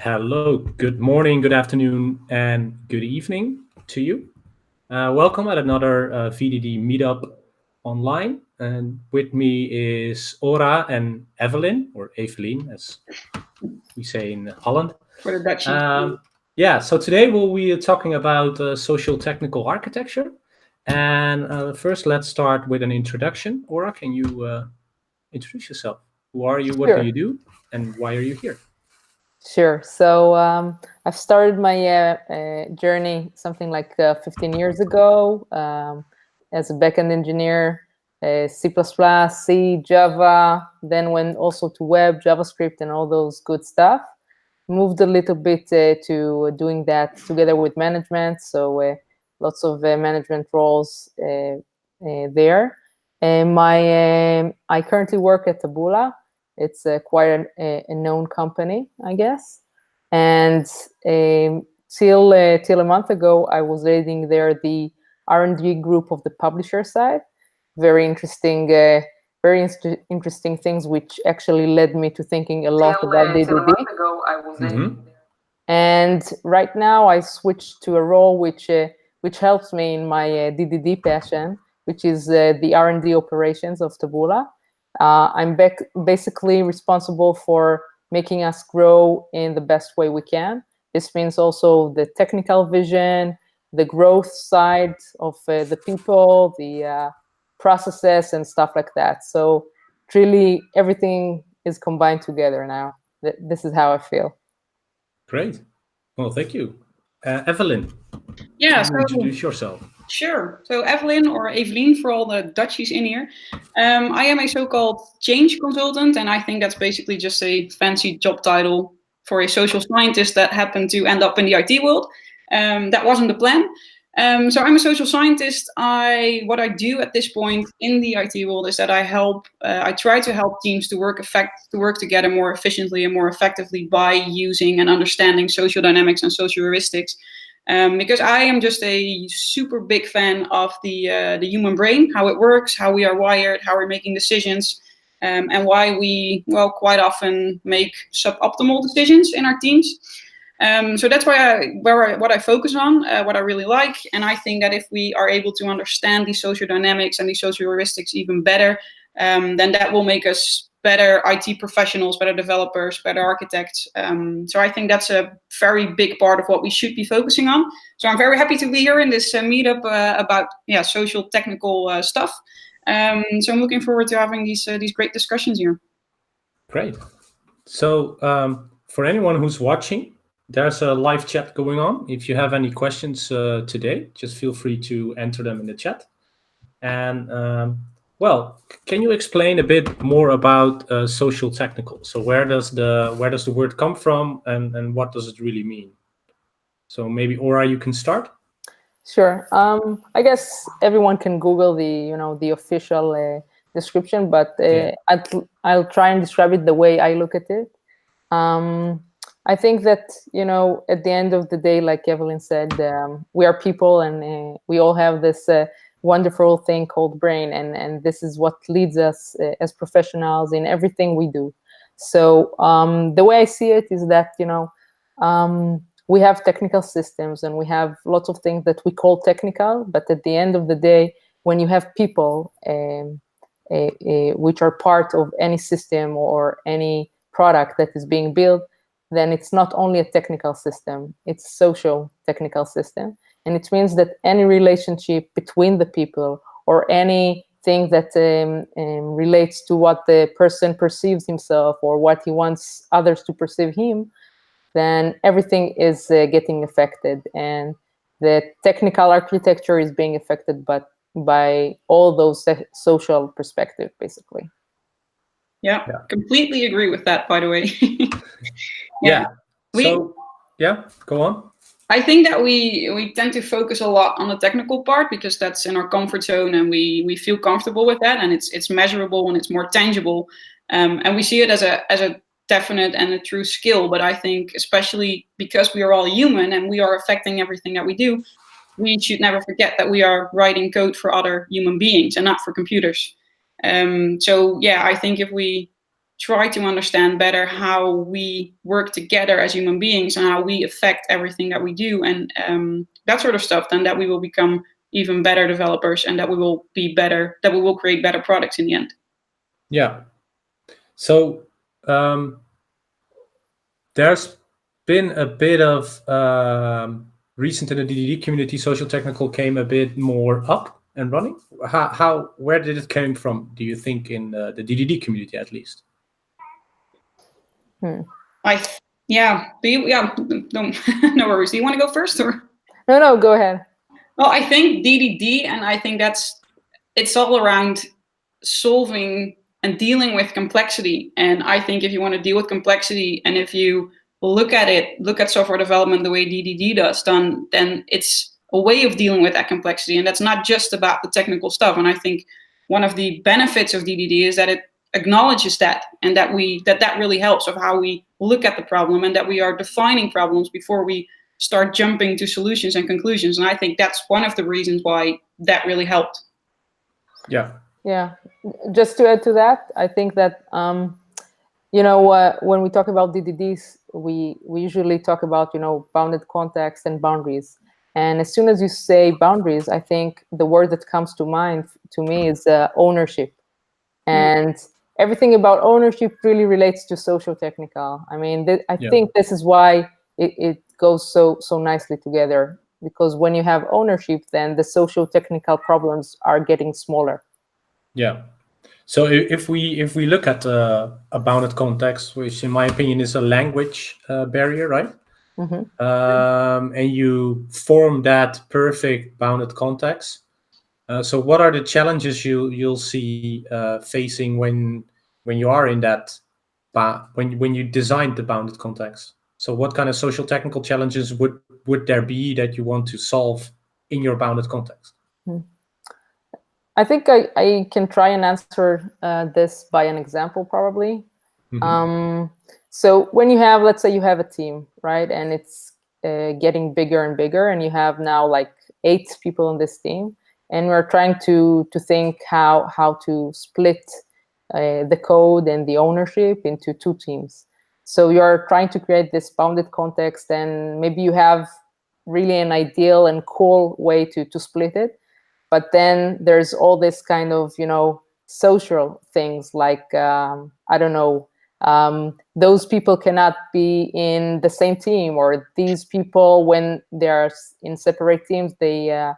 Hello, good morning, good afternoon, and good evening to you. Welcome at another VDD meetup online. And with me is Ora and Evelyn, or Evelyn, as we say in Holland. For the Dutch. Yeah, so today we'll be talking about social technical architecture. And first, let's start with an introduction. Ora, can you introduce yourself? Who are you? What do Sure. you do? And why are you here? Sure. So I've started my journey something like 15 years ago as a backend engineer, C++, C, Java, then went also to web, JavaScript, and all those good stuff. Moved a little bit to doing that together with management. So lots of management roles there. And I currently work at Taboola. It's quite a known company, I guess. And till a month ago, I was leading there the R&D group of the publisher side. Very interesting things, which actually led me to thinking a lot about VDD. And right now, I switched to a role which helps me in my DDD passion, which is the R&D operations of Taboola. I'm basically responsible for making us grow in the best way we can. This means also the technical vision, the growth side of the people, the processes and stuff like that. So really everything is combined together now. This is how I feel. Great. Well, thank you. Evelyn, Yeah, can you introduce yourself? Sure. So Evelyn, or Evelyn for all the Dutchies in here. I am a so-called change consultant, and I think that's basically just a fancy job title for a social scientist that happened to end up in the IT world. That wasn't the plan. So I'm a social scientist. What I do at this point in the IT world is that I try to help teams to work together more efficiently and more effectively by using and understanding social dynamics and social heuristics. Because I am just a super big fan of the human brain, how it works, how we are wired, how we're making decisions, and why we, quite often make suboptimal decisions in our teams. So that's what I focus on, what I really like. And I think that if we are able to understand these social dynamics and these social heuristics even better, then that will make us better IT professionals, better developers, better architects. So I think that's a very big part of what we should be focusing on. So I'm very happy to be here in this meetup about social technical stuff. So I'm looking forward to having these great discussions here. Great. So for anyone who's watching, there's a live chat going on. If you have any questions today, just feel free to enter them in the chat. And can you explain a bit more about social technical? So where does the word come from, and what does it really mean? So maybe Ora, you can start. Sure. I guess everyone can Google the official description, but I'll try and describe it the way I look at it. I think that, at the end of the day, like Evelyn said, we are people, and we all have this wonderful thing called brain, and this is what leads us as professionals in everything we do. So the way I see it is that, we have technical systems and we have lots of things that we call technical, but at the end of the day, when you have people which are part of any system or any product that is being built, then it's not only a technical system, it's a social technical system. And it means that any relationship between the people or anything that relates to what the person perceives himself or what he wants others to perceive him, then everything is getting affected. And the technical architecture is being affected by all those social perspectives, basically. Yeah, completely agree with that, by the way. Go on. I think that we tend to focus a lot on the technical part because that's in our comfort zone and we feel comfortable with that, and it's measurable and it's more tangible, and we see it as a definite and a true skill. But I think especially because we are all human and we are affecting everything that we do, we should never forget that we are writing code for other human beings and not for computers. I think if we try to understand better how we work together as human beings and how we affect everything that we do and that sort of stuff, then that we will become even better developers and that we will be better, that we will create better products in the end. Yeah. So there's been a bit of recent in the DDD community, Socio-technical came a bit more up and running. Where did it come from, do you think, in the DDD community at least? No, no worries. Do you want to go first or? No, go ahead. Well, I think DDD, and I think it's all around solving and dealing with complexity. And I think if you want to deal with complexity, and if you look at software development the way DDD does, then it's a way of dealing with that complexity. And that's not just about the technical stuff. And I think one of the benefits of DDD is that it acknowledges that, and that really helps of how we look at the problem, and that we are defining problems before we start jumping to solutions and conclusions. And I think that's one of the reasons why that really helped. Yeah. Yeah. Just to add to that, I think that, when we talk about DDDs, we usually talk about, bounded context and boundaries. And as soon as you say boundaries, I think the word that comes to mind to me is ownership. And everything about ownership really relates to socio-technical. I mean, I think this is why it goes so nicely together, because when you have ownership, then the socio-technical problems are getting smaller. Yeah. So if we look at a bounded context, which in my opinion is a language barrier, right? Mm-hmm. And you form that perfect bounded context. So what are the challenges you'll see facing when you are in that when you designed the bounded context? So what kind of social technical challenges would there be that you want to solve in your bounded context? I think I can try and answer this by an example, probably. Mm-hmm. So when you have, let's say you have a team, right? And it's getting bigger and bigger, and you have now like 8 people in this team. And we're trying to think how to split the code and the ownership into 2 teams. So you're trying to create this bounded context, and maybe you have really an ideal and cool way to split it. But then there's all this kind of, social things like, I don't know, those people cannot be in the same team, or these people, when they're in separate teams, they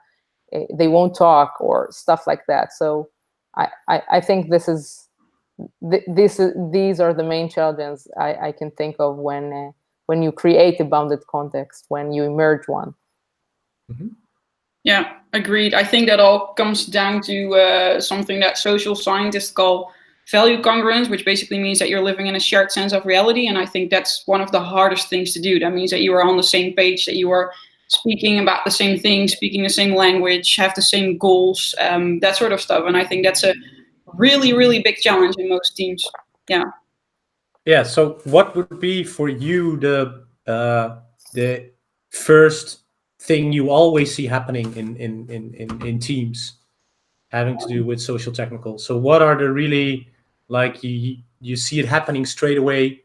won't talk, or stuff like that. So I think these are the main challenges I can think of when you create a bounded context, when you merge one. Mm-hmm. Yeah, agreed. I think that all comes down to something that social scientists call value congruence, which basically means that you're living in a shared sense of reality. And I think that's one of the hardest things to do. That means that you are on the same page, that you are speaking about the same thing, speaking the same language, have the same goals, that sort of stuff. And I think that's a really, really big challenge in most teams. Yeah. Yeah. So what would be for you the first thing you always see happening in teams having to do with social technical? So what are the really, like, you see it happening straight away,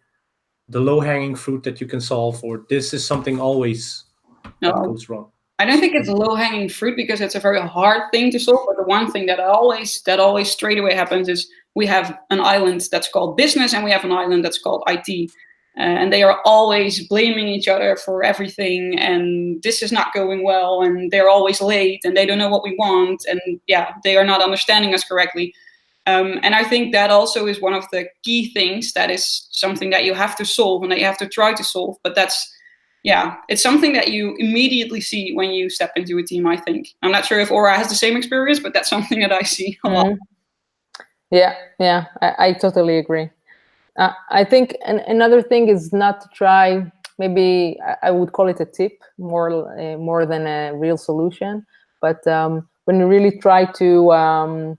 the low-hanging fruit that you can solve, or this is something always that goes wrong? I don't think it's low-hanging fruit, because it's a very hard thing to solve. But the one thing that always straight away happens is we have an island that's called business, and we have an island that's called IT. And they are always blaming each other for everything, and this is not going well, and they're always late, and they don't know what we want, and they are not understanding us correctly. And I think that also is one of the key things that is something that you have to solve and that you have to try to solve. But it's something that you immediately see when you step into a team, I think. I'm not sure if Ora has the same experience, but that's something that I see a lot. Yeah, I totally agree. I think another thing is not to try, maybe I would call it a tip more than a real solution. But when you really try to,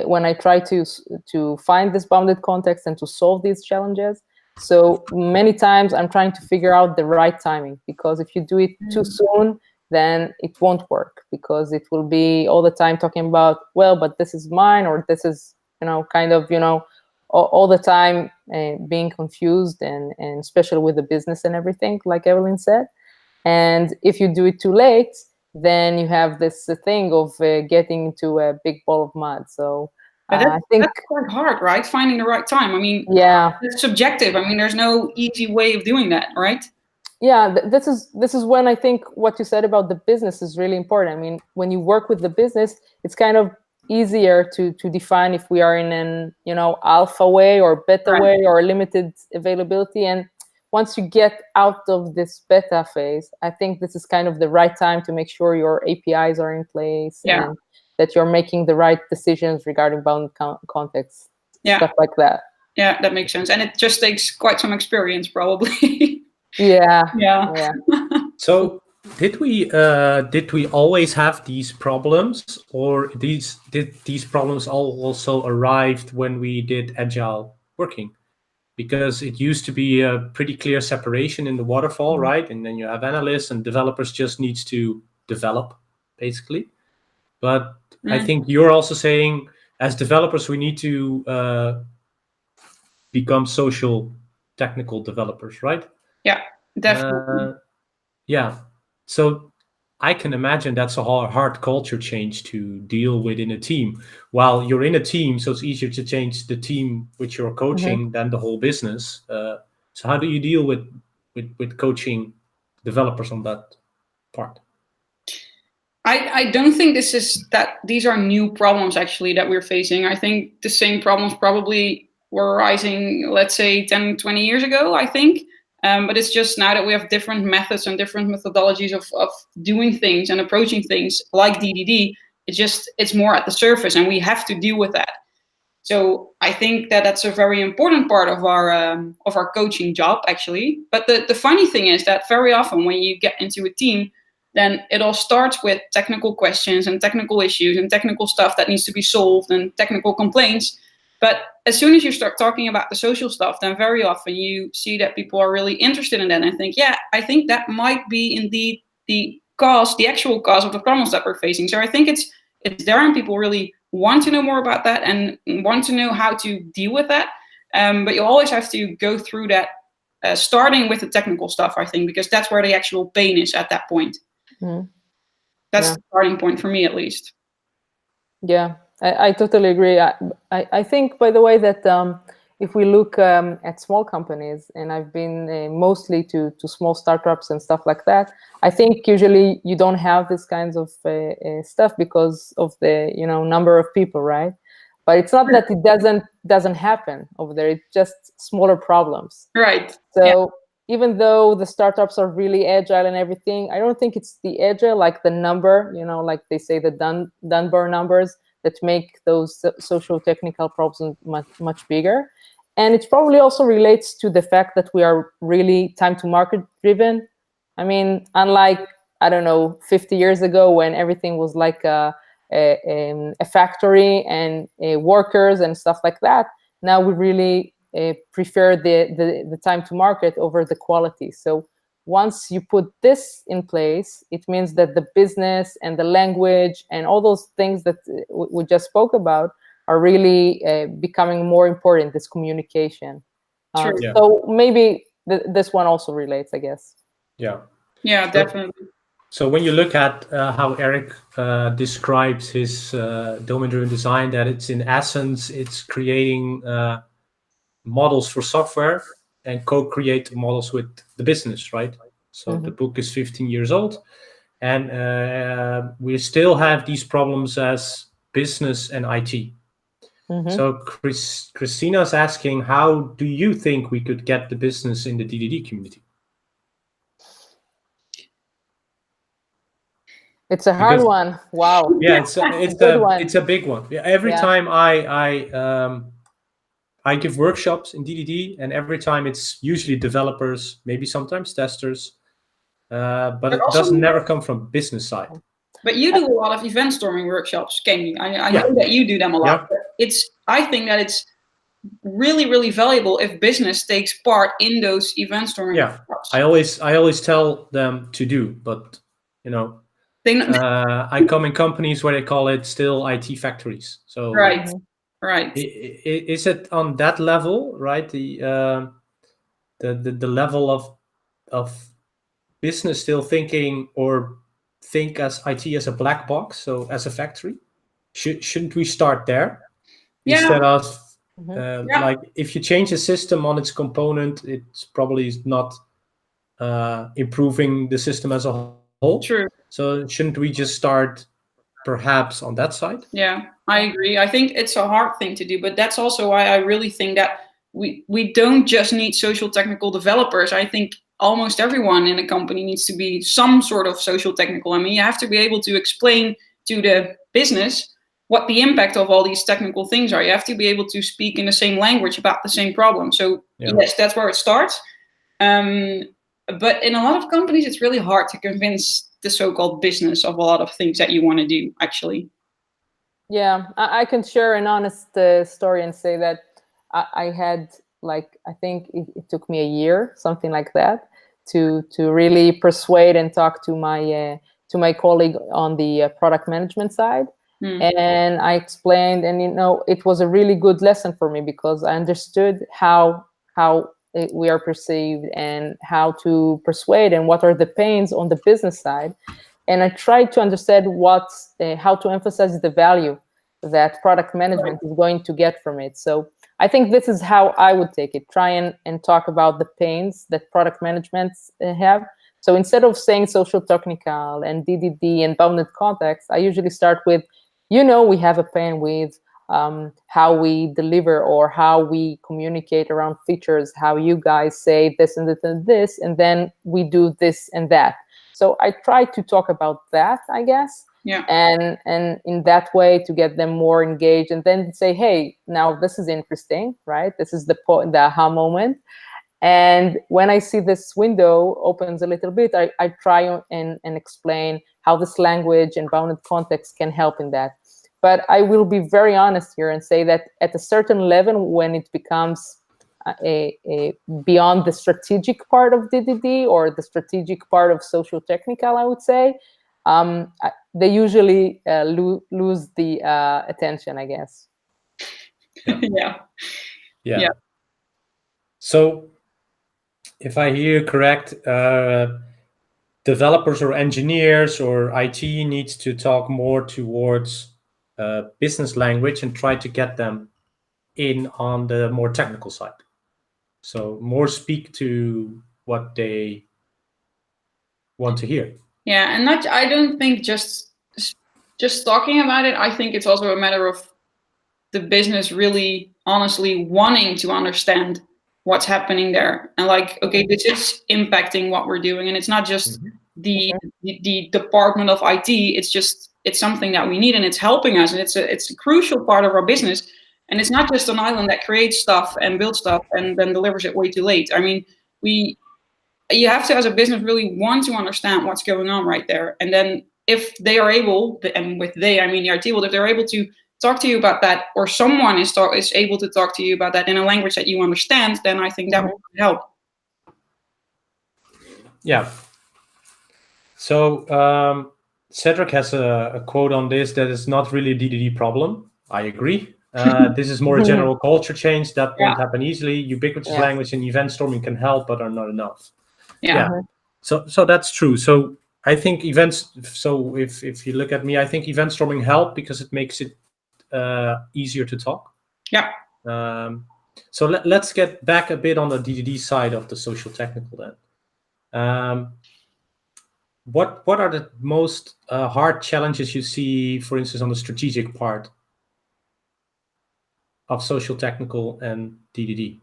when I try to find this bounded context and to solve these challenges, so many times I'm trying to figure out the right timing, because if you do it too soon, then it won't work, because it will be all the time talking about, well, but this is mine, or this is, kind of, all the time being confused, and especially with the business and everything, like Evelyn said. And if you do it too late, then you have this thing of getting into a big ball of mud. So I think that's quite hard, right? Finding the right time. I mean, yeah, it's subjective. I mean, there's no easy way of doing that, right? yeah, this is when I think what you said about the business is really important. I mean, when you work with the business, it's kind of easier to define if we are in an alpha way or beta way or limited availability. And once you get out of this beta phase, I think this is kind of the right time to make sure your APIs are in place and that you're making the right decisions regarding bound context, stuff like that. Yeah, that makes sense. And it just takes quite some experience, probably. Yeah. So did we always have these problems, or did these problems also arrived when we did agile working? Because it used to be a pretty clear separation in the waterfall, right? And then you have analysts and developers just needs to develop, basically. But I think you're also saying, as developers, we need to become social technical developers, right? Yeah, definitely. Yeah. So I can imagine that's a hard culture change to deal with in a team. While you're in a team, so it's easier to change the team which you're coaching than the whole business. So how do you deal with coaching developers on that part? I don't think these are new problems actually that we're facing. I think the same problems probably were arising, let's say 10, 20 years ago, I think. But it's just now that we have different methods and different methodologies of doing things and approaching things like DDD, it's more at the surface, and we have to deal with that. So I think that's a very important part of our coaching job, actually. But the funny thing is that very often when you get into a team, then it all starts with technical questions and technical issues and technical stuff that needs to be solved and technical complaints. But as soon as you start talking about the social stuff, then very often you see that people are really interested in that and think, yeah, I think that might be indeed the actual cause of the problems that we're facing. So I think it's there, and people really want to know more about that and want to know how to deal with that. But you always have to go through that, starting with the technical stuff, I think, because that's where the actual pain is at that point. That's the starting point for me, at least. Yeah, I totally agree. I think, by the way, that if we look at small companies, and I've been mostly to small startups and stuff like that, I think usually you don't have this kinds of stuff because of the number of people, right? But it's not that it doesn't happen over there. It's just smaller problems, right? So even though the startups are really agile and everything, I don't think it's the agile, like the number, like they say, the Dunbar numbers that make those socio-technical problems much bigger. And it probably also relates to the fact that we are really time to market driven. I mean, unlike, I don't know, 50 years ago when everything was like a factory and workers and stuff like that, now we really prefer the time to market over the quality. So once you put this in place, it means that the business and the language and all those things that we just spoke about are really becoming more important, this communication. So maybe this one also relates, I guess. Yeah, definitely. So when you look at how Eric describes his domain-driven design, that it's in essence, it's creating models for software and co-create models with the business, right? So the book is 15 years old, and we still have these problems as business and IT. So Christina's asking, how do you think we could get the business in the DDD community? It's a hard one. Wow. Yeah, it's a big one. Every time I give workshops in DDD, and every time it's usually developers, maybe sometimes testers, but it doesn't never come from business side. But you do a lot of event storming workshops, Kenny. I know that you do them a lot. But I think that it's really, really valuable if business takes part in those event storming workshops. I always tell them to do, but I come in companies where they call it still IT factories. So Right. Is it on that level, right? The level of business still thinking or think as IT as a black box, so as a factory? Shouldn't we start there instead of like if you change a system on its component, it's probably not improving the system as a whole. True. So shouldn't we just start perhaps on that side? Yeah, I agree. I think it's a hard thing to do, but that's also why I really think that we don't just need social technical developers. I think almost everyone in a company needs to be some sort of social technical. I mean, you have to be able to explain to the business what the impact of all these technical things are. You have to be able to speak in the same language about the same problem. So yes, that's where it starts. But in a lot of companies, it's really hard to convince the so-called business of a lot of things that you want to do, actually. Yeah, I can share an honest story and say that I had, like, I think it took me a year, something like that, to really persuade and talk to my colleague on the product management side. And I explained, and it was a really good lesson for me because I understood how we are perceived and how to persuade and what are the pains on the business side. And I tried to understand how to emphasize the value that product management is going to get from it. So I think this is how I would take it. Try and talk about the pains that product management have. So instead of saying socio-technical and DDD and bounded context, I usually start with, we have a pain with how we deliver or how we communicate around features, how you guys say this and this and this, and then we do this and that. So I try to talk about that, I guess. Yeah. And in that way to get them more engaged, and then say, hey, now this is interesting, right? This is the aha moment. And when I see this window opens a little bit, I try and explain how this language and bounded context can help in that. But I will be very honest here and say that at a certain level, when it becomes a beyond the strategic part of DDD or the strategic part of socio-technical, I would say, they usually lose the attention, I guess. Yeah. So if I hear correct, developers or engineers or IT needs to talk more towards business language and try to get them in on the more technical side. So more speak to what they want to hear. Yeah, and I don't think just talking about it. I think it's also a matter of the business really honestly wanting to understand what's happening there, and like, okay, this is impacting what we're doing, and it's not just the department of IT. It's something that we need, and it's helping us, and it's a crucial part of our business. And it's not just an island that creates stuff and builds stuff and then delivers it way too late. I mean, you have to, as a business, really want to understand what's going on right there. And then if they are able, and with they, I mean the IT world, if they're able to talk to you about that, or someone is able to talk to you about that in a language that you understand, then I think that would help. Yeah. So Cedric has a quote on this that is not really a DDD problem. I agree. This is more a general culture change that won't happen easily. Ubiquitous language and event storming can help, but are not enough. So that's true. So I think events. So if you look at me, I think event storming help because it makes it easier to talk. Yeah. So let's get back a bit on the DDD side of the social technical then. What are the most hard challenges you see, for instance, on the strategic part of social technical and DDD?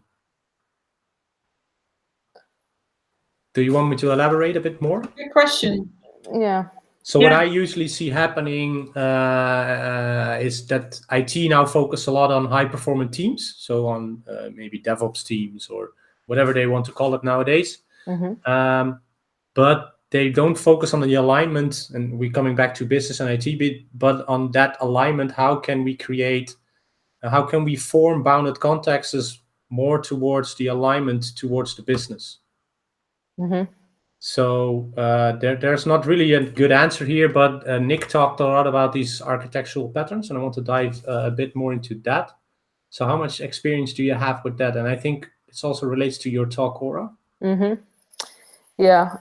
Do you want me to elaborate a bit more? Good question. Yeah. So what I usually see happening is that IT now focus a lot on high-performing teams, so on maybe DevOps teams or whatever they want to call it nowadays. But they don't focus on the alignment, and we're coming back to business and IT, but on that alignment, how can we form bounded contexts more towards the alignment towards the business? So there's not really a good answer here, but Nick talked a lot about these architectural patterns, and I want to dive a bit more into that. So how much experience do you have with that? And I think it also relates to your talk, Ora. Yeah.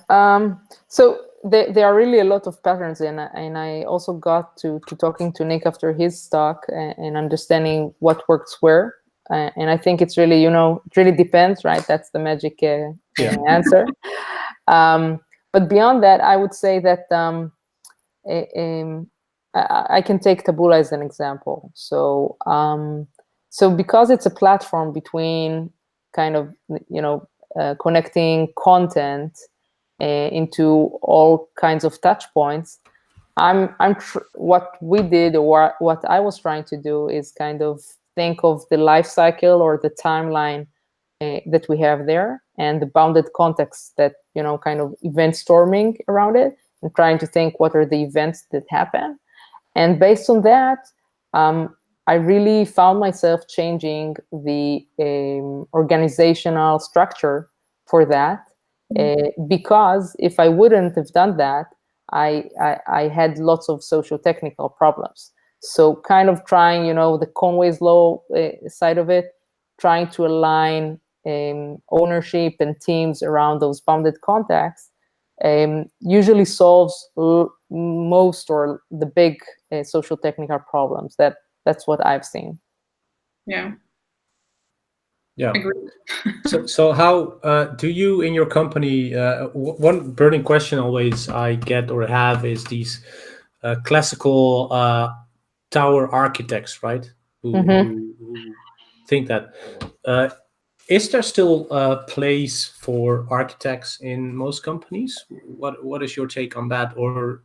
So there are really a lot of patterns, and I also got to talking to Nick after his talk and understanding what works where. And I think it's really, it really depends, right? That's the magic answer. But beyond that, I would say that I can take Taboola as an example. So so because it's a platform between kind of, connecting content into all kinds of touch points, what we did, or what I was trying to do, is kind of think of the life cycle or the timeline that we have there, and the bounded context that, kind of event storming around it, and trying to think what are the events that happen. And based on that, I really found myself changing the organizational structure for that, because if I wouldn't have done that, I had lots of socio-technical problems. So kind of trying, the Conway's law side of it, trying to align ownership and teams around those bounded contexts usually solves most or the big socio-technical problems. That's what I've seen. Yeah. Agreed. So how do you in your company? One burning question always I get or have is these classical tower architects, right? Who think that. Is there still a place for architects in most companies? What is your take on that? Or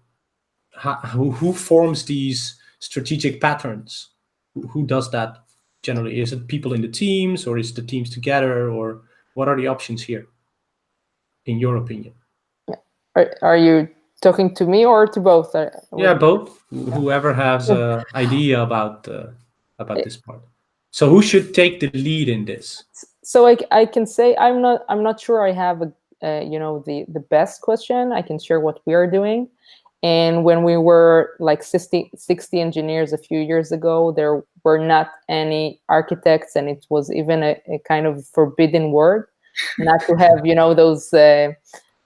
who forms these strategic patterns? Who does that generally? Is it people in the teams, or is it the teams together, or what are the options here, in your opinion? Are you talking to me or to both? Yeah, both. Whoever has an idea about this part. So who should take the lead in this? So I can say I'm not sure I have the best question. I can share what we are doing. And when we were like 60 engineers a few years ago, there were not any architects, and it was even a kind of forbidden word not to have those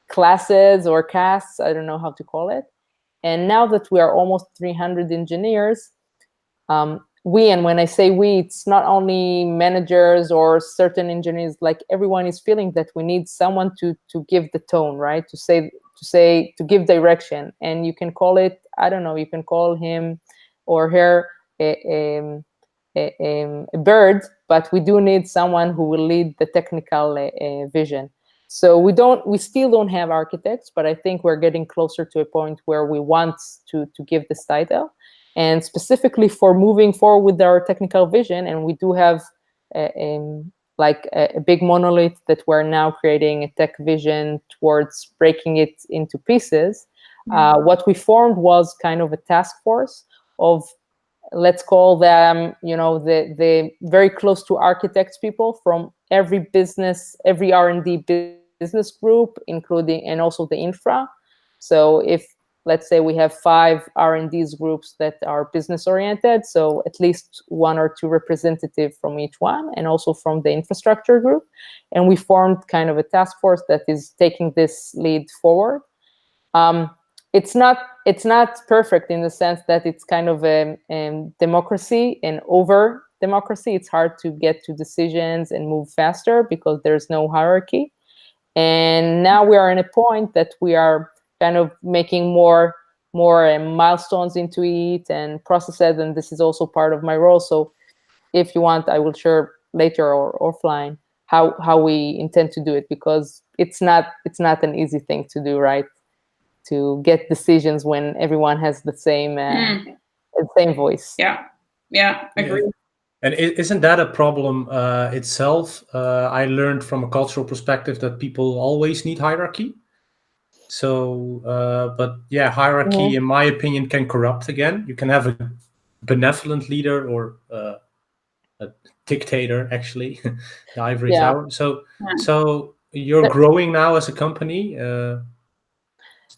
classes or castes. I don't know how to call it. And now that we are almost 300 engineers, and when I say we, it's not only managers or certain engineers, like everyone is feeling that we need someone to give the tone, right? To give direction. And you can call it, I don't know, you can call him or her a bird, but we do need someone who will lead the technical vision. So we still don't have architects, but I think we're getting closer to a point where we want to give this title. And specifically for moving forward with our technical vision, and we do have a big monolith that we're now creating a tech vision towards breaking it into pieces. What we formed was kind of a task force of, let's call them, the very close to architects people from every business, every R&D business group, including, and also the infra. So if, let's say we have 5 R&Ds groups that are business oriented, so at least 1 or 2 representatives from each one, and also from the infrastructure group. And we formed kind of a task force that is taking this lead forward. It's not perfect in the sense that it's kind of a democracy and over democracy. It's hard to get to decisions and move faster because there's no hierarchy. And now we are in a point that we are kind of making more milestones into it and processes, and this is also part of my role. So if you want, I will share later or offline how we intend to do it, because it's not an easy thing to do, right? To get decisions when everyone has the same voice. Yeah, agree. Yeah. And isn't that a problem itself? I learned from a cultural perspective that people always need hierarchy. So, but yeah, hierarchy, in my opinion, can corrupt again. You can have a benevolent leader or a dictator, actually, the ivory tower. So you're growing now as a company.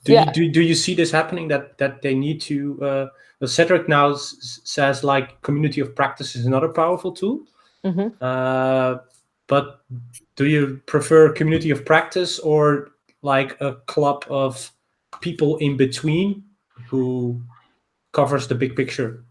Do you see this happening, that they need to? Cedric now says like community of practice is another powerful tool. But do you prefer community of practice or like a club of people in between who covers the big picture?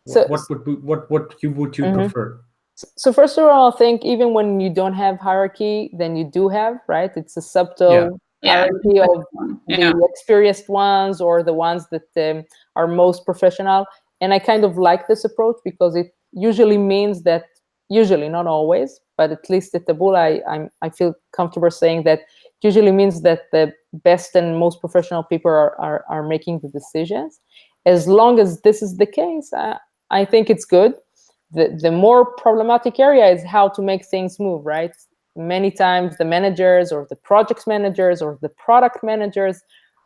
So what would you prefer? So first of all, I think even when you don't have hierarchy, then you do have, right? It's a subtle hierarchy of the experienced ones or the ones that are most professional. And I kind of like this approach because it usually means that, usually, not always, but at least at Taboola, I feel comfortable saying that usually means that the best and most professional people are making the decisions. As long as this is the case, I think it's good. The more problematic area is how to make things move, right? Many times the managers or the project managers or the product managers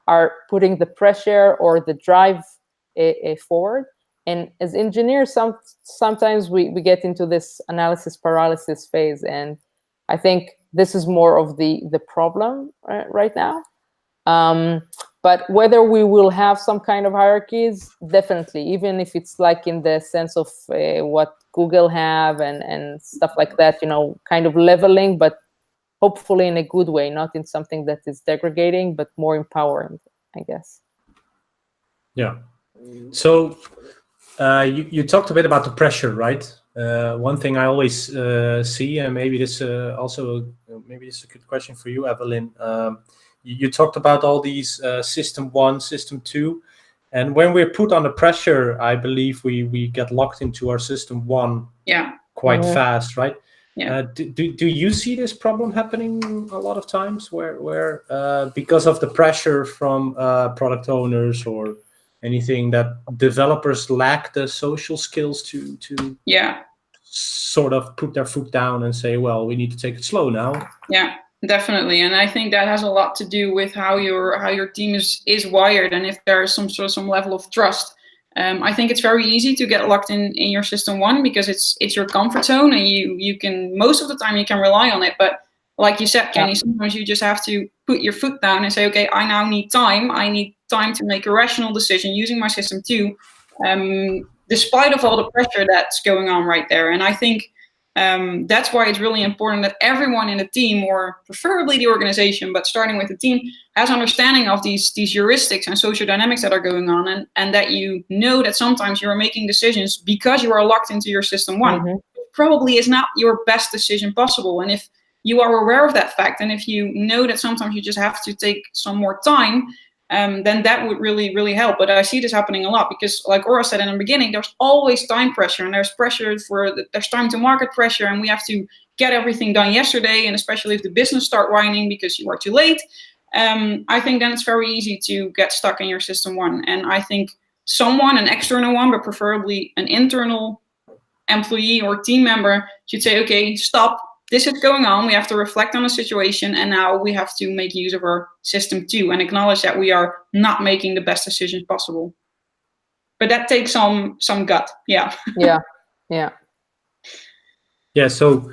are putting the pressure or the drive forward. And as engineers, sometimes we get into this analysis paralysis phase. And I think this is more of the problem right now. But whether we will have some kind of hierarchies, definitely, even if it's like in the sense of what Google have and stuff like that, kind of leveling, but hopefully in a good way, not in something that is degrading, but more empowering, I guess. Yeah. So you talked a bit about the pressure, right? One thing I always see, and maybe this maybe this is a good question for you, Evelyn. You talked about all these system 1, system 2, and when we're put under pressure, I believe we get locked into our system 1 quite fast, right? Yeah. Do you see this problem happening a lot of times where because of the pressure from product owners or anything, that developers lack the social skills to sort of put their foot down and say, well, we need to take it slow now? Yeah, definitely. And I think that has a lot to do with how your team is wired, and if there's some level of trust. I think it's very easy to get locked in your system 1 because it's your comfort zone, and you can, most of the time you can rely on it. But like you said, Kenny, sometimes you just have to put your foot down and say, okay, I now need time. I need time to make a rational decision using my system 2, despite of all the pressure that's going on right there. And I think that's why it's really important that everyone in the team, or preferably the organization, but starting with the team, has understanding of these heuristics and social dynamics that are going on, and that you know that sometimes you are making decisions because you are locked into your system 1. It probably is not your best decision possible. And if you are aware of that fact, and if you know that sometimes you just have to take some more time, then that would really, really help. But I see this happening a lot because, like Ora said in the beginning, there's always time pressure, and there's pressure there's time to market pressure, and we have to get everything done yesterday. And especially if the business start whining because you are too late, I think then it's very easy to get stuck in your system 1. And I think an external one, but preferably an internal employee or team member, should say, okay, stop. This is going on. We have to reflect on the situation, and now we have to make use of our system 2 and acknowledge that we are not making the best decisions possible. But that takes some gut. Yeah. So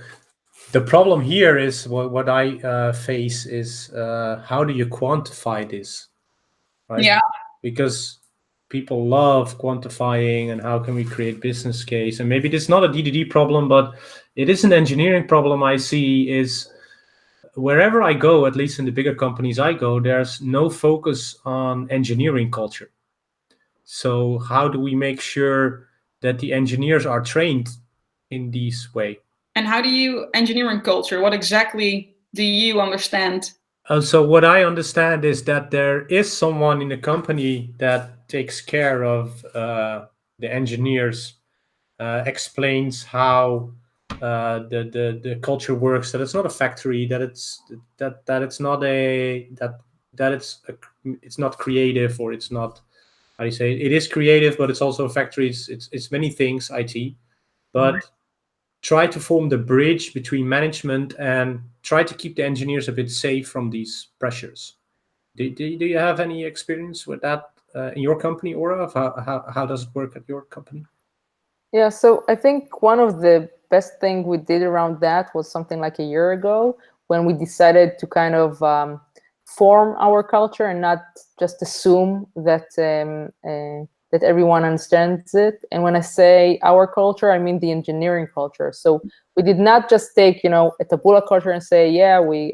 the problem here is what I face is how do you quantify this, right? Yeah. Because people love quantifying and how can we create business case. And maybe this is not a DDD problem, but it is an engineering problem I see. Is wherever I go, at least in the bigger companies I go, there's no focus on engineering culture. So how do we make sure that the engineers are trained in this way? And how do you engineering culture? What exactly do you understand? So what I understand is that there is someone in the company that takes care of the engineers, explains how the culture works. That it's not a factory. That it's not creative, or it's not, how do you say it is creative, but it's also a factory. It's many things, IT, but try to form the bridge between management and try to keep the engineers a bit safe from these pressures. Do you have any experience with that in your company, Ora? How does it work at your company? Yeah, so I think one of the best thing we did around that was something like a year ago, when we decided to kind of form our culture and not just assume that that everyone understands it. And when I say our culture, I mean the engineering culture. So we did not just take, a tabula culture and say, yeah, we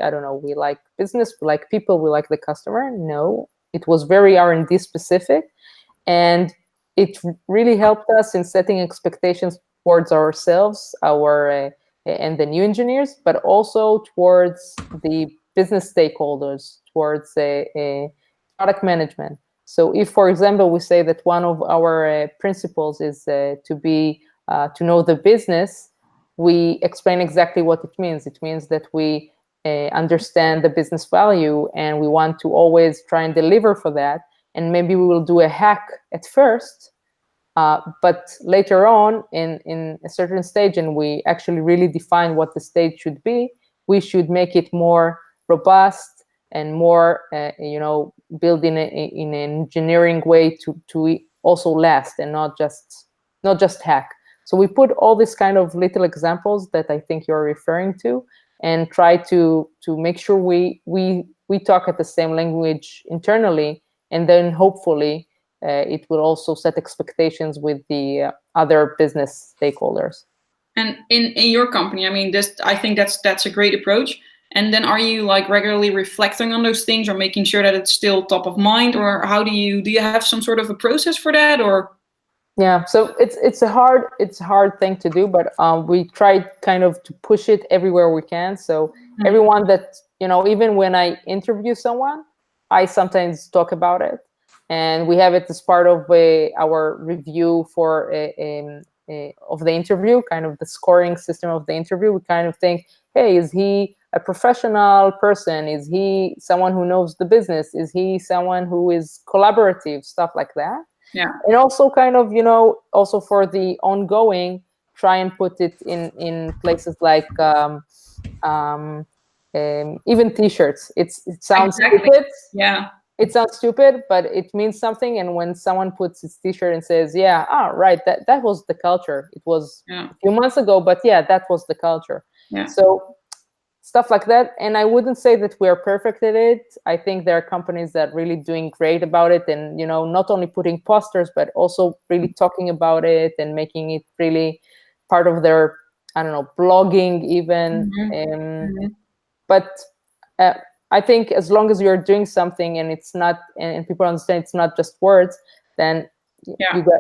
like business, we like people, we like the customer. No, it was very R&D specific. And it really helped us in setting expectations towards ourselves, and the new engineers, but also towards the business stakeholders, towards product management. So if, for example, we say that one of our principles is to know the business, we explain exactly what it means. It means that we understand the business value, and we want to always try and deliver for that. And maybe we will do a hack at first, but later on in a certain stage, and we actually really define what the stage should be, we should make it more robust and more, build in an engineering way to also last, and not just hack. So we put all these kind of little examples that I think you're referring to, and try to make sure we talk at the same language internally, and then hopefully it will also set expectations with the other business stakeholders. And in your company, I mean, I think that's a great approach. And then are you like regularly reflecting on those things, or making sure that it's still top of mind, or how do you have some sort of a process for that, or? Yeah, so it's a hard thing to do, but we try kind of to push it everywhere we can. So everyone that, even when I interview someone, I sometimes talk about it, and we have it as part of our review for of the interview, kind of the scoring system of the interview. We kind of think, hey, is he a professional person? Is he someone who knows the business? Is he someone who is collaborative? Stuff like that. Yeah. And also kind of, also for the ongoing, try and put it in places like even T-shirts. It sounds stupid. Yeah. It sounds stupid, but it means something. And when someone puts his T-shirt and says, yeah, right, that was the culture. It was a few months ago, but yeah, that was the culture. Yeah. So stuff like that. And I wouldn't say that we are perfect at it. I think there are companies that are really doing great about it, and not only putting posters, but also really talking about it and making it really part of their, blogging even. But I think as long as you're doing something and it's not, and people understand it's not just words, then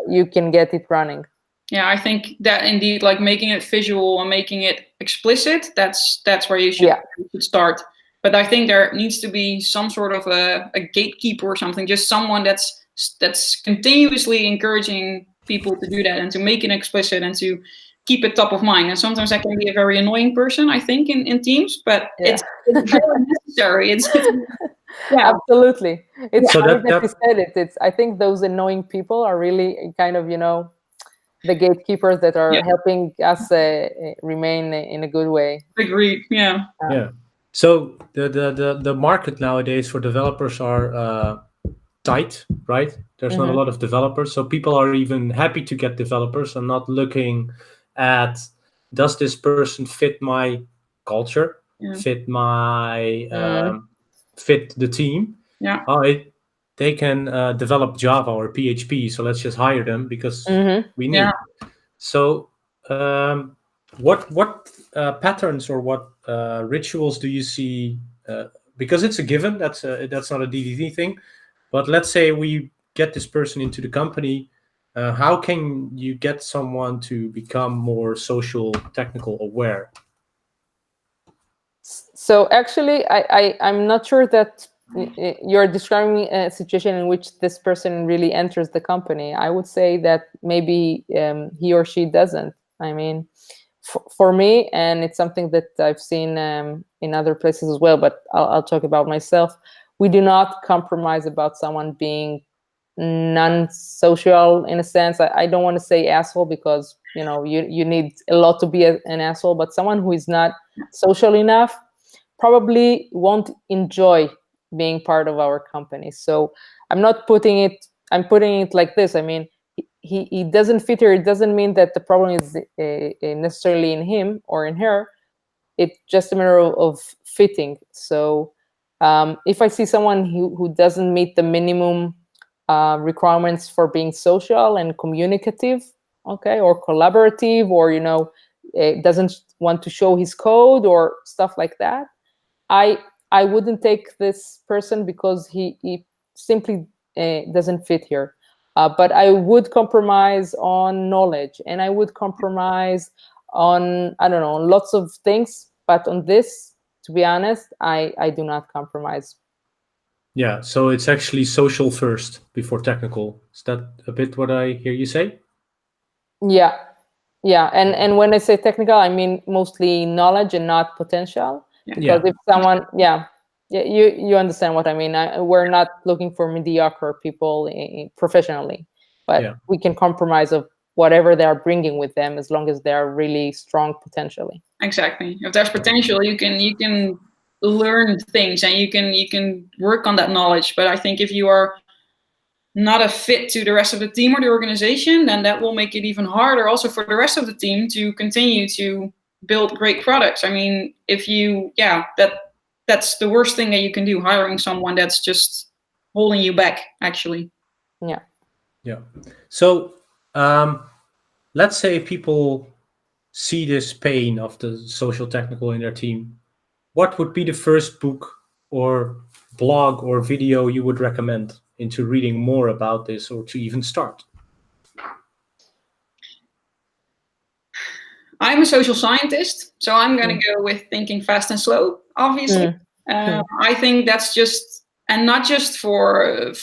you can get it running. Yeah, I think that indeed, like making it visual and making it explicit, that's where you should start. But I think there needs to be some sort of a gatekeeper or something, just someone that's continuously encouraging people to do that and to make it explicit and to keep it top of mind. And sometimes that can be a very annoying person, I think, in teams, but it's very necessary. Absolutely. It's funny that you said it. I think those annoying people are really kind of, the gatekeepers that are helping us remain in a good way. Agreed. Yeah. Yeah. So the market nowadays for developers are tight, right? There's not a lot of developers, so people are even happy to get developers and not looking at, does this person fit my culture, fit my fit the team? Yeah. They can develop Java or PHP, so let's just hire them because we need. So what patterns or what rituals do you see? Because it's a given, that's not a DDD thing. But let's say we get this person into the company. How can you get someone to become more socio-technical aware? So actually, I'm not sure that you're describing a situation in which this person really enters the company. I would say that maybe he or she doesn't. I mean, for me, and it's something that I've seen in other places as well, but I'll talk about myself. We do not compromise about someone being non-social in a sense. I don't want to say asshole, because you need a lot to be an asshole, but someone who is not social enough probably won't enjoy being part of our company. So I'm putting it like this. I mean, he doesn't fit here. It doesn't mean that the problem is necessarily in him or in her. It's just a matter of fitting. So if I see someone who doesn't meet the minimum requirements for being social and communicative, okay, or collaborative, or doesn't want to show his code or stuff like that, I wouldn't take this person because he simply doesn't fit here. But I would compromise on knowledge, and I would compromise on, I don't know, on lots of things. But on this, to be honest, I do not compromise. Yeah, so it's actually social first before technical. Is that a bit what I hear you say? Yeah, yeah. And when I say technical, I mean mostly knowledge and not potential. Because if someone, you understand what I mean. We're not looking for mediocre people professionally, but we can compromise of whatever they are bringing with them, as long as they are really strong potentially. Exactly. If there's potential, you can learn things and you can work on that knowledge. But I think if you are not a fit to the rest of the team or the organization, then that will make it even harder also for the rest of the team to continue to build great products. I mean, if you, that's the worst thing that you can do, hiring someone that's just holding you back, actually. Yeah. So let's say people see this pain of the social technical in their team. What would be the first book or blog or video you would recommend into reading more about this, or to even start? I'm a social scientist, so I'm going to go with Thinking Fast and Slow, obviously. I think that's just, and not just for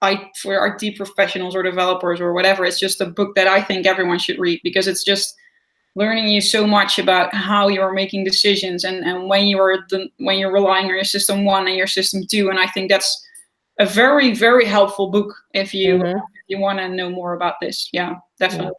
IT professionals or developers or whatever. It's just a book that I think everyone should read, because it's just learning you so much about how you're making decisions and when you're relying on your system 1 and your system 2. And I think that's a very, very helpful book if you want to know more about this. Yeah, definitely.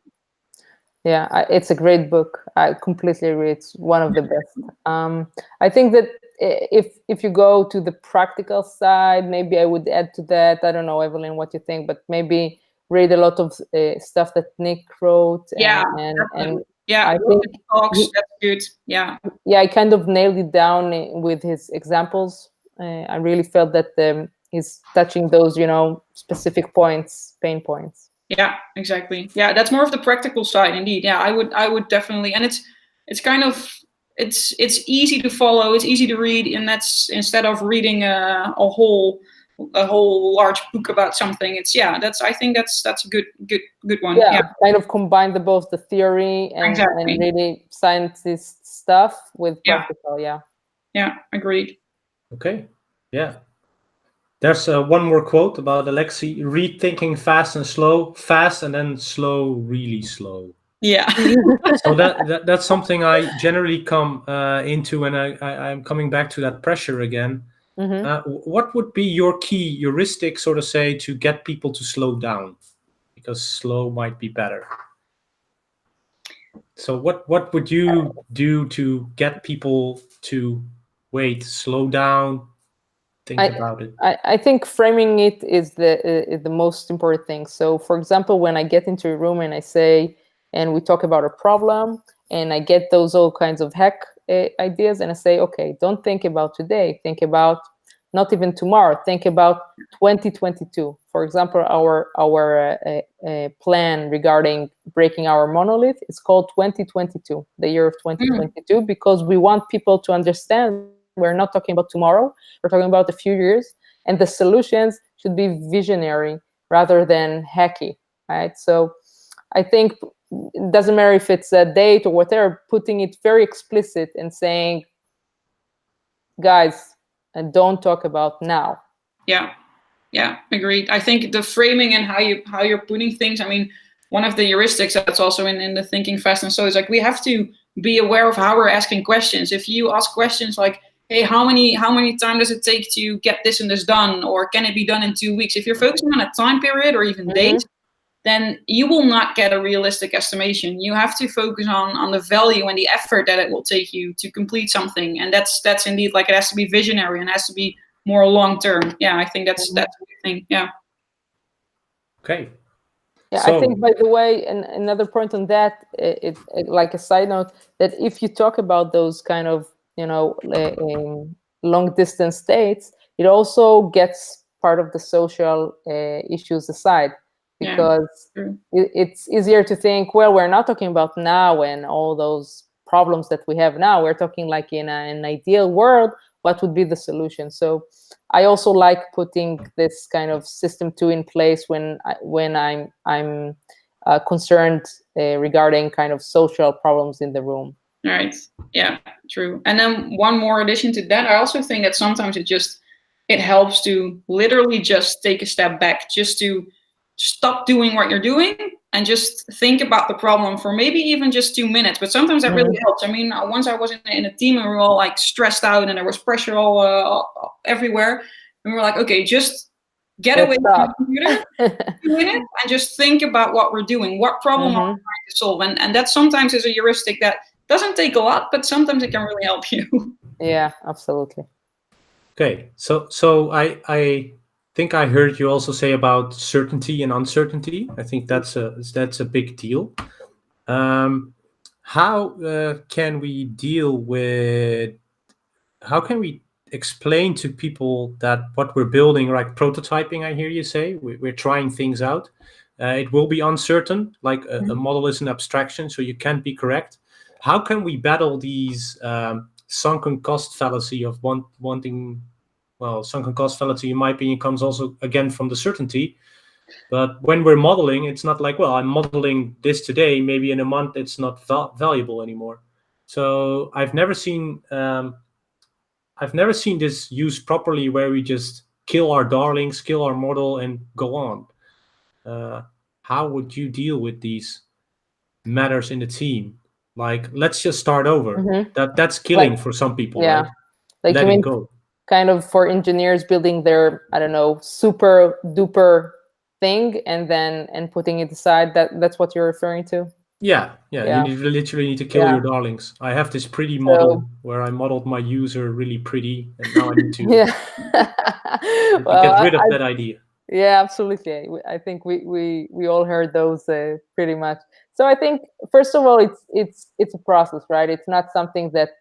Yeah, it's a great book. I completely agree. It's one of the best. I think that if you go to the practical side, maybe I would add to that. I don't know, Evelyn, what you think, but maybe read a lot of stuff that Nick wrote. And I think talks. That's good. Yeah, I kind of nailed it down with his examples. I really felt that he's touching those, specific points, pain points. Yeah, exactly. Yeah, that's more of the practical side, indeed. Yeah, I would definitely, and it's kind of it's easy to follow, it's easy to read, and that's instead of reading a whole large book about something. I think that's a good one. Yeah, kind of combine both the theory and really scientist stuff with practical. Yeah, agreed. Okay, yeah. There's one more quote about Alexi: read Thinking Fast and Slow, fast and then slow, really slow. Yeah. So that's something I generally come into, and I'm coming back to that pressure again. What would be your key heuristic, so to say, to get people to slow down? Because slow might be better. So what would you do to get people to wait, slow down, think about it? I think framing it is the most important thing. So, for example, when I get into a room and I say, and we talk about a problem, and I get those all kinds of hack ideas, and I say, okay, don't think about today. Think about not even tomorrow. Think about 2022. For example, our plan regarding breaking our monolith is called 2022, the year of 2022, because we want people to understand we're not talking about tomorrow. We're talking about a few years, and the solutions should be visionary rather than hacky, right? So I think it doesn't matter if it's a date or whatever, putting it very explicit and saying, guys, don't talk about now. Yeah, agreed. I think the framing and how you're putting things, I mean, one of the heuristics that's also in the Thinking Fast and Slow is like, we have to be aware of how we're asking questions. If you ask questions like, hey, how many time does it take to get this and this done, or can it be done in 2 weeks? If you're focusing on a time period or even days, then you will not get a realistic estimation. You have to focus on the value and the effort that it will take you to complete something, and that's indeed, like, it has to be visionary and has to be more long term. Yeah, I think that's a good thing. Yeah. Okay. Yeah, so, I think, by the way, another point on that, it like a side note, that if you talk about those kind of long distance states, it also gets part of the social issues aside, because it's easier to think, well, we're not talking about now and all those problems that we have now. We're talking like in an ideal world, what would be the solution? So I also like putting this kind of system 2 in place when I'm concerned regarding kind of social problems in the room. Right. Yeah, true. And then one more addition to that, I also think that sometimes it helps to literally just take a step back, just to stop doing what you're doing and just think about the problem for maybe even just 2 minutes. But sometimes that really helps. I mean, once I was in a team and we were all like stressed out and there was pressure all everywhere. And we were like, okay, just get away from the computer 2 minutes and just think about what we're doing. What problem are we trying to solve? And that sometimes is a heuristic that doesn't take a lot, but sometimes it can really help you. Yeah, absolutely. Okay, so I think I heard you also say about certainty and uncertainty. I think that's a big deal. How can we deal with? How can we explain to people that what we're building, like prototyping? I hear you say we're trying things out. It will be uncertain. Like a model is an abstraction, so you can't be correct. How can we battle these sunken cost fallacy of wanting? Well, sunken cost fallacy, in my opinion, comes also again from the certainty. But when we're modeling, it's not like, well, I'm modeling this today. Maybe in a month, it's not valuable anymore. So I've never seen this used properly, where we just kill our darlings, kill our model, and go on. How would you deal with these matters in the team? Like, let's just start over. That's killing for some people, right? Like letting go. Kind of for engineers building their, I don't know, super duper thing and putting it aside. That's what you're referring to? Yeah. You literally need to kill your darlings. I have this pretty model where I modeled my user really pretty, and now I need to, get rid of that idea. Yeah, absolutely. I think we all heard those pretty much. So I think, first of all, it's a process, right? It's not something that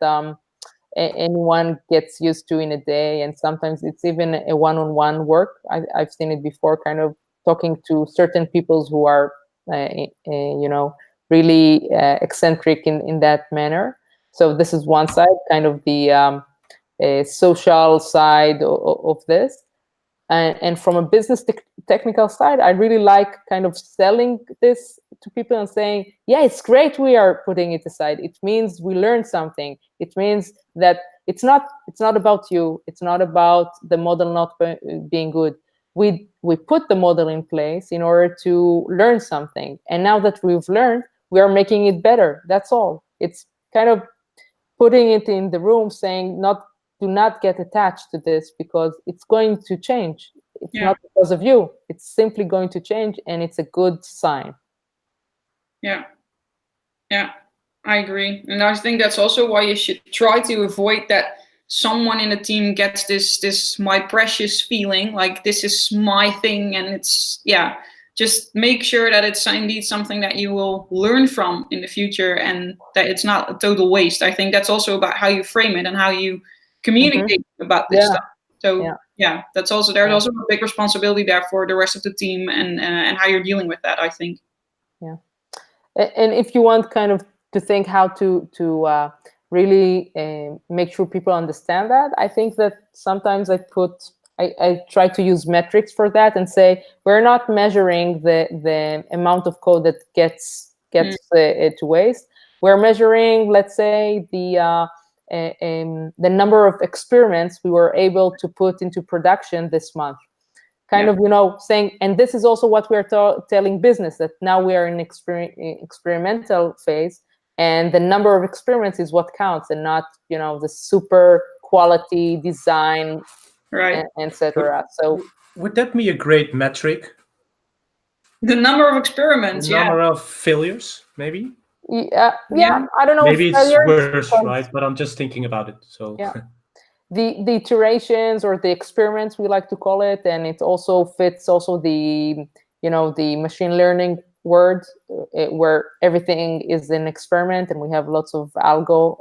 anyone gets used to in a day, and sometimes it's even a one-on-one work. I've seen it before, kind of talking to certain people who are really eccentric in that manner. So this is one side, kind of the social side of this. And from a business technical side, I really like kind of selling this to people and saying, yeah, it's great we are putting it aside. It means we learned something. It means that it's not about you. It's not about the model not being good. We put the model in place in order to learn something. And now that we've learned, we are making it better. That's all. It's kind of putting it in the room, saying do not get attached to this, because it's going to change. It's not because of you. It's simply going to change, and it's a good sign. Yeah, I agree. And I think that's also why you should try to avoid that someone in the team gets this my precious feeling, like this is my thing, and it's just make sure that it's indeed something that you will learn from in the future, and that it's not a total waste. I think that's also about how you frame it and how you communicate about this stuff. So that's also, there's also a big responsibility there for the rest of the team and how you're dealing with that, I think. Yeah. And if you want kind of to think how to really make sure people understand that, I think that sometimes I try to use metrics for that and say, we're not measuring the amount of code that gets to waste. We're measuring, let's say, the number of experiments we were able to put into production this month. Kind of, saying, and this is also what we're telling business, that now we are in experimental phase, and the number of experiments is what counts, and not, the super quality design, right, etc. So would that be a great metric? The number of experiments, the number of failures, maybe. Yeah, I don't know. Maybe it's worse, right? But I'm just thinking about it. So the iterations or the experiments, we like to call it, and it also fits also the the machine learning word, where everything is an experiment, and we have lots of algo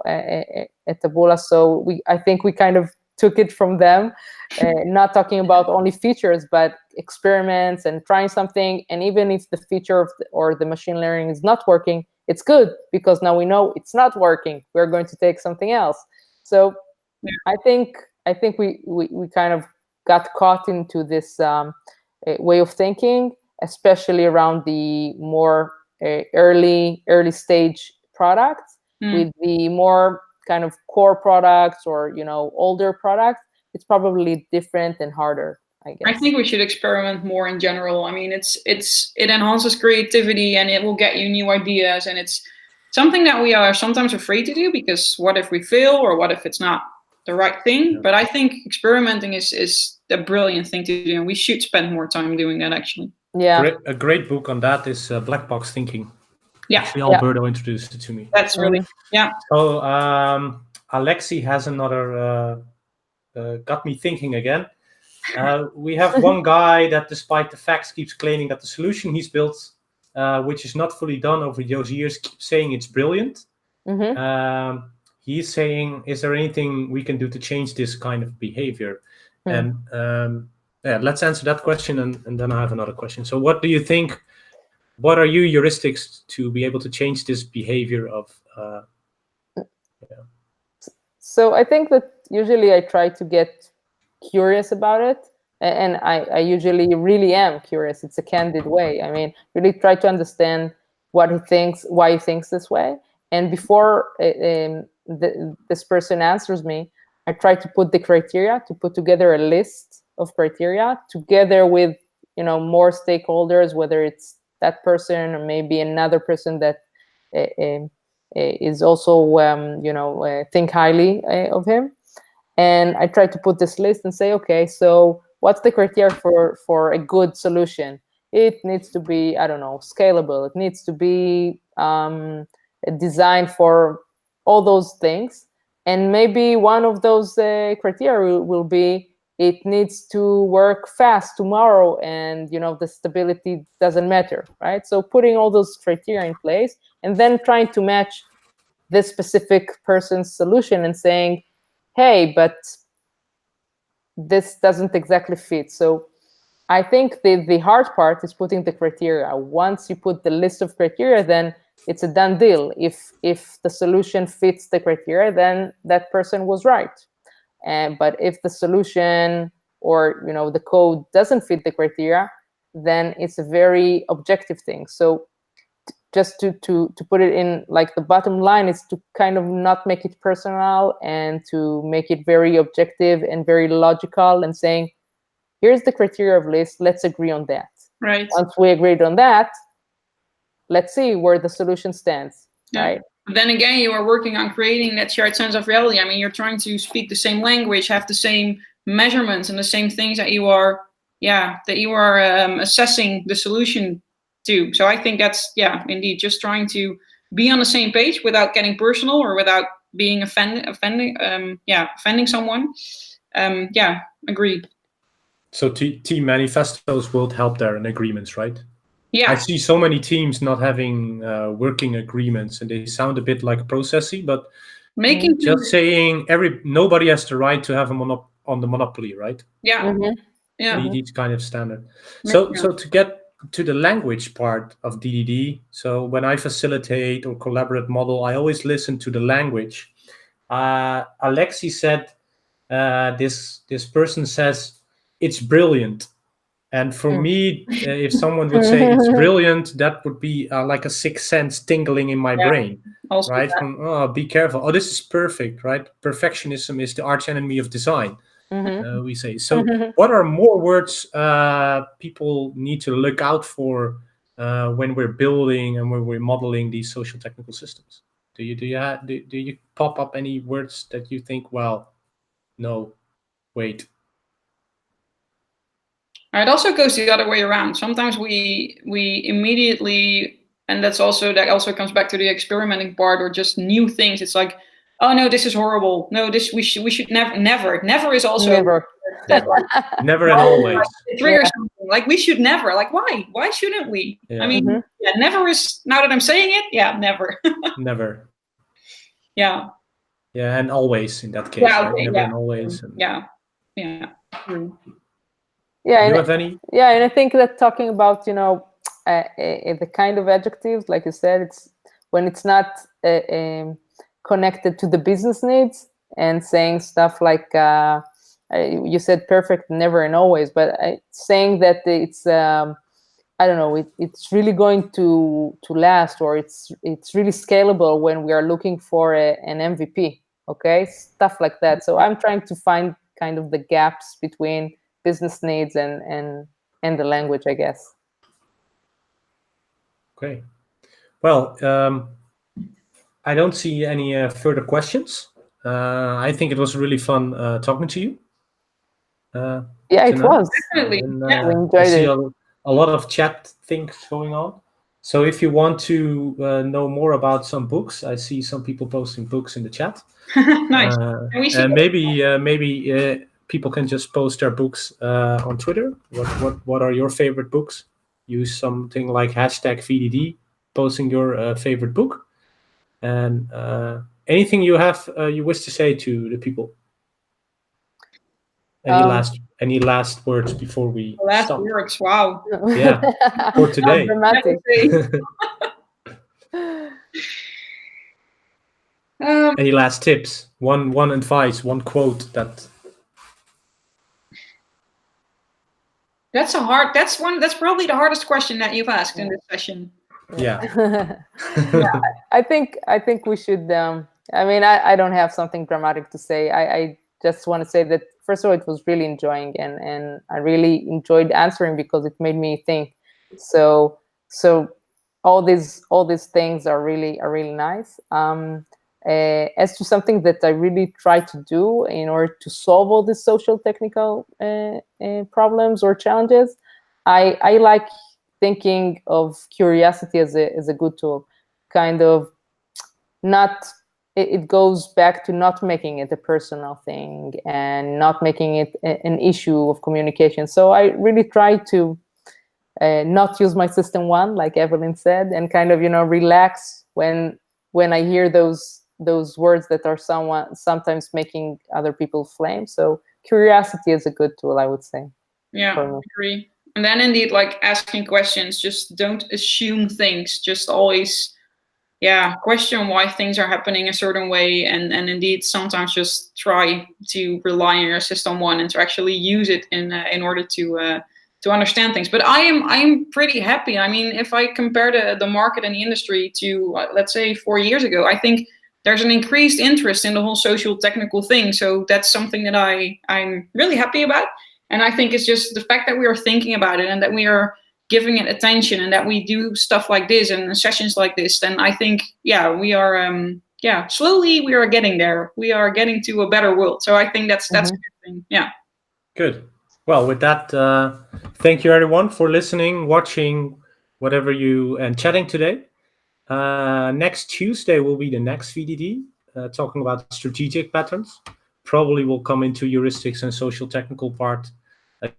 at Taboola. So I think we kind of took it from them, not talking about only features, but experiments and trying something. And even if the feature or the machine learning is not working, it's good because now we know it's not working. We're going to take something else. So I think we kind of got caught into this way of thinking, especially around the more early stage products. With the more kind of core products or older products, it's probably different and harder, I guess. I think we should experiment more in general. I mean, it enhances creativity and it will get you new ideas, and it's something that we are sometimes afraid to do because what if we fail, or what if it's not the right thing? Yeah. But I think experimenting is a brilliant thing to do, and we should spend more time doing that, actually. Yeah. A great book on that is Black Box Thinking. Yeah. Actually, Alberto introduced it to me. That's really, yeah. So Alexi has another, got me thinking again. We have one guy that, despite the facts, keeps claiming that the solution he's built, which is not fully done over those years, keeps saying it's brilliant. He's saying, is there anything we can do to change this kind of behavior? And let's answer that question, and then I have another question. So what do you think? What are your heuristics to be able to change this behavior of? So I think that usually I try to get curious about it, and I usually really am curious. It's a candid way. I mean, really try to understand what he thinks, why he thinks this way, and before this person answers me, I try to put the criteria, to put together a list of criteria together with more stakeholders, whether it's that person or maybe another person that is also think highly of him. And I try to put this list and say, okay, so what's the criteria for a good solution? It needs to be, I don't know, scalable. It needs to be designed for all those things. And maybe one of those criteria will be, it needs to work fast tomorrow, and the stability doesn't matter, right? So putting all those criteria in place and then trying to match this specific person's solution and saying, hey, but this doesn't exactly fit. So I think the hard part is putting the criteria. Once you put the list of criteria, then it's a done deal. If the solution fits the criteria, then that person was right. But if the solution or the code doesn't fit the criteria, then it's a very objective thing. So just to put it in, like, the bottom line is to kind of not make it personal and to make it very objective and very logical, and saying, here's the criteria of list, let's agree on that. Right. Once we agreed on that, let's see where the solution stands. Yeah. Right. Then again, you are working on creating that shared sense of reality. I mean, you're trying to speak the same language, have the same measurements and the same things that you are assessing the solution to. So I think that's, indeed, just trying to be on the same page without getting personal or without being offending someone. Agree. So team manifestos will help there in agreements, right? Yeah. I see so many teams not having working agreements, and they sound a bit like processy, but saying nobody has the right to have on the monopoly, right? Yeah. Yeah. Each kind of standard. So to get to the language part of DDD, so when I facilitate or collaborate model, I always listen to the language. Alexi said, this person says it's brilliant. And for me, if someone would say it's brilliant, that would be like a sixth sense tingling in my brain, also right? From, be careful. Oh, this is perfect, right? Perfectionism is the arch enemy of design, we say. So what are more words people need to look out for when we're building and when we're modeling these social technical systems? Do you pop up any words that you think, well, no, wait? It also goes the other way around. Sometimes we immediately, and that also comes back to the experimenting part, or just new things. It's like, oh no, this is horrible. No, we should never is also never. That, like, never and always. It triggers something. Like, we should never. Like, why? Why shouldn't we? Yeah. I mean, never is. Now that I'm saying it, never. Never. Yeah. Yeah, and always in that case, Yeah, right? okay, Never yeah. and always. And Yeah. True. Yeah, you and have any? yeah, and I think that talking about the kind of adjectives, like you said, it's when it's not connected to the business needs, and saying stuff like you said perfect, never and always, but saying that it's I don't know, it's really going to last, or it's really scalable when we are looking for an MVP. Okay, stuff like that. So I'm trying to find kind of the gaps between business needs and the language, I guess. Okay. Well, I don't see any further questions. I think it was really fun talking to you. Yeah, it was. Definitely. And, Yeah. We I enjoyed see it. a lot of chat things going on. So if you want to know more about some books, I see some people posting books in the chat. Nice. And we see And maybe people can just post their books on Twitter. What are your favorite books? Use something like hashtag VDD, posting your favorite book, and anything you have you wish to say to the people. Any last words before we last stop? words. Wow. Yeah, for today. Dramatic. Any last tips? One advice, one quote that. That's probably the hardest question that you've asked in this session. Yeah. Yeah, I think we should. I mean, I don't have something dramatic to say. I just want to say that first of all, it was really enjoying, and I really enjoyed answering because it made me think. So all these things are really nice. As to something that I really try to do in order to solve all these social technical problems or challenges, I like thinking of curiosity as a good tool. Kind of not, it goes back to not making it a personal thing and not making it an issue of communication. So I really try to not use my system one, like Evelyn said, and kind of relax when I hear those words that are sometimes making other people flame. So curiosity is a good tool, I would say. Yeah, I agree. And then indeed, like asking questions, just don't assume things. Just always, question why things are happening a certain way. And indeed, sometimes just try to rely on your system one and to actually use it in order to understand things. But I am pretty happy. I mean, if I compare the market and the industry to, let's say, 4 years ago, I think there's an increased interest in the whole social technical thing. So that's something that I'm really happy about. And I think it's just the fact that we are thinking about it and that we are giving it attention and that we do stuff like this and sessions like this, then I think, we are, slowly we are getting there. We are getting to a better world. So I think that's a good thing. Yeah. Good. Well, with that, thank you everyone for listening, watching, whatever and chatting today. Next Tuesday will be the next VDD, talking about strategic patterns. Probably will come into heuristics and social technical part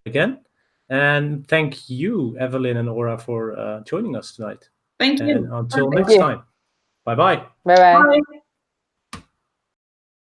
again. And thank you, Evelyn and Ora, for joining us tonight. Thank you. And until next time. Bye-bye. Bye-bye. Bye.